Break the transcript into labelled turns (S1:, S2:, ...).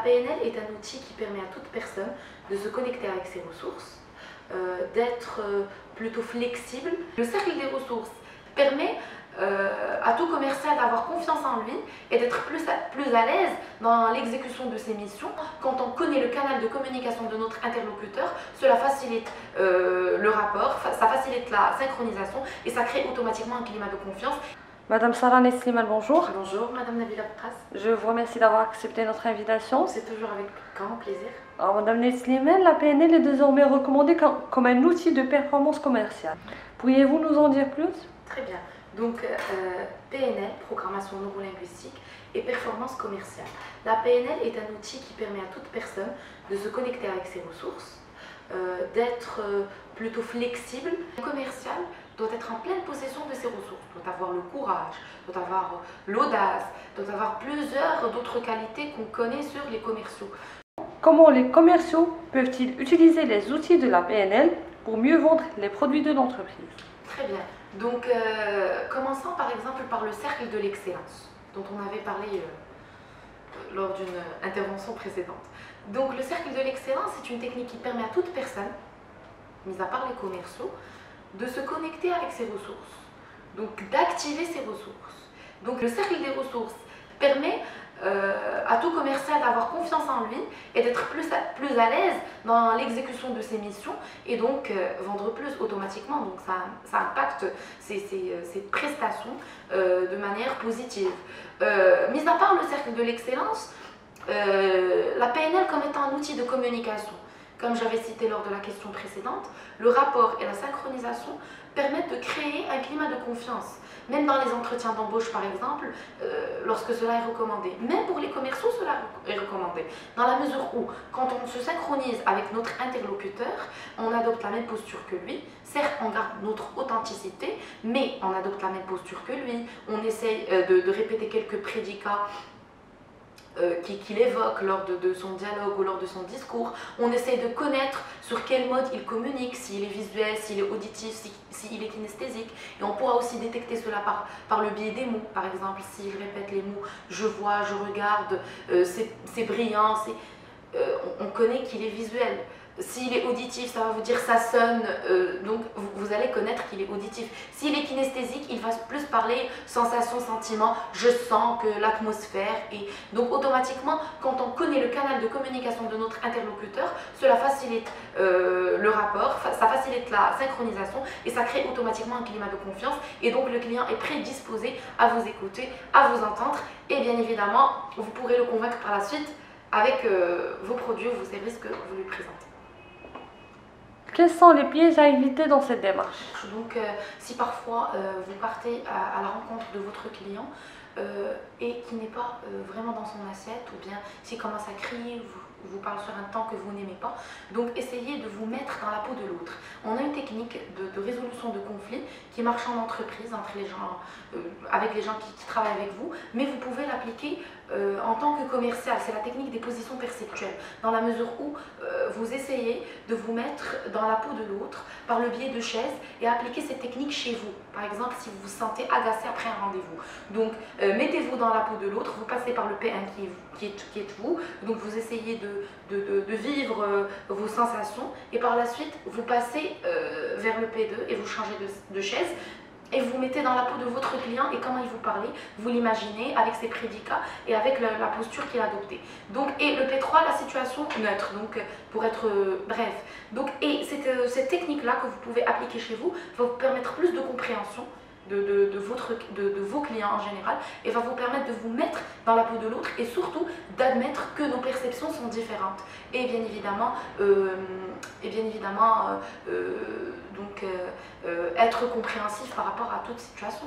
S1: PNL est un outil qui permet à toute personne de se connecter avec ses ressources, d'être plutôt flexible. Le cercle des ressources permet à tout commercial d'avoir confiance en lui et d'être plus à l'aise dans l'exécution de ses missions. Quand on connaît le canal de communication de notre interlocuteur, cela facilite le rapport, ça facilite la synchronisation et ça crée automatiquement un climat de confiance.
S2: Madame Sarah Nesliman, bonjour.
S1: Bonjour, Madame Nabila Boukhas.
S2: Je vous remercie d'avoir accepté notre invitation.
S1: C'est toujours avec grand plaisir.
S2: Alors, Madame Nesliman, la PNL est désormais recommandée comme un outil de performance commerciale. Pourriez-vous nous en dire plus?
S1: Très bien. Donc, PNL, programmation neurolinguistique, et performance commerciale. La PNL est un outil qui permet à toute personne de se connecter avec ses ressources, d'être plutôt flexible. Le commercial doit être en pleine possession de ses ressources, doit avoir le courage, doit avoir l'audace, doit avoir plusieurs d'autres qualités qu'on connaît sur les commerciaux.
S2: Comment les commerciaux peuvent-ils utiliser les outils de la PNL pour mieux vendre les produits de l'entreprise?
S1: Très bien. Donc, commençons par exemple par le cercle de l'excellence, dont on avait parlé lors d'une intervention précédente. Donc, le cercle de l'excellence est une technique qui permet à toute personne, mis à part les commerciaux, de se connecter avec ses ressources, donc d'activer ses ressources. Donc, le cercle des ressources permet à tout commercial d'avoir confiance en lui et d'être plus à l'aise dans l'exécution de ses missions et donc vendre plus automatiquement. Donc ça impacte ses prestations de manière positive. Mis à part le cercle de l'excellence, la PNL comme étant un outil de communication, comme j'avais cité lors de la question précédente, le rapport et la synchronisation permettent de créer un climat de confiance. Même dans les entretiens d'embauche par exemple, lorsque cela est recommandé. Même pour les commerciaux, cela est recommandé. Dans la mesure où, quand on se synchronise avec notre interlocuteur, on adopte la même posture que lui. Certes, on garde notre authenticité, mais on adopte la même posture que lui. On essaye de répéter quelques prédicats qu'il évoque lors de son dialogue ou lors de son discours. On essaye de connaître sur quel mode il communique, s'il est visuel, s'il est auditif, s'il est kinesthésique. Et on pourra aussi détecter cela par le biais des mots. Par exemple, s'il répète les mots « je vois »,« je regarde »,« c'est brillant », on connaît qu'il est visuel. S'il est auditif, ça va vous dire ça sonne, donc vous allez connaître qu'il est auditif. S'il est kinesthésique, il va plus parler sensation, sentiment, je sens que l'atmosphère. Et donc automatiquement, quand on connaît le canal de communication de notre interlocuteur, cela facilite le rapport, ça facilite la synchronisation et ça crée automatiquement un climat de confiance. Et donc le client est prédisposé à vous écouter, à vous entendre et bien évidemment, vous pourrez le convaincre par la suite avec vos produits ou vos services que vous lui présentez.
S2: Quels sont les pièges à éviter dans cette démarche?
S1: Donc, si parfois vous partez à la rencontre de votre client et qui n'est pas vraiment dans son assiette, ou bien s'il commence à crier, vous parle sur un temps que vous n'aimez pas, donc essayez de vous mettre dans la peau de l'autre. On a une technique de résolution de conflits qui marche en entreprise entre les gens, avec les gens qui travaillent avec vous, mais vous pouvez l'appliquer en tant que commercial. C'est la technique des positions perceptuelles, dans la mesure où vous essayez de vous mettre dans la peau de l'autre par le biais de chaises et appliquer cette technique chez vous. Par exemple, si vous vous sentez agacé après un rendez-vous. Donc, mettez-vous dans la peau de l'autre, vous passez par le P1 qui est vous, donc vous essayez de vivre vos sensations et par la suite, vous passez vers le P2 et vous changez de chaise. Et vous mettez dans la peau de votre client et comment il vous parlait, vous l'imaginez avec ses prédicats et avec la posture qu'il a adoptée. Donc, et le P3, la situation neutre, donc pour être bref. Donc, et cette technique-là que vous pouvez appliquer chez vous va vous permettre plus de compréhension de vos clients en général et va vous permettre de vous mettre dans la peau de l'autre et surtout d'admettre que nos perceptions sont différentes. Et bien évidemment, être compréhensif par rapport à toute situation.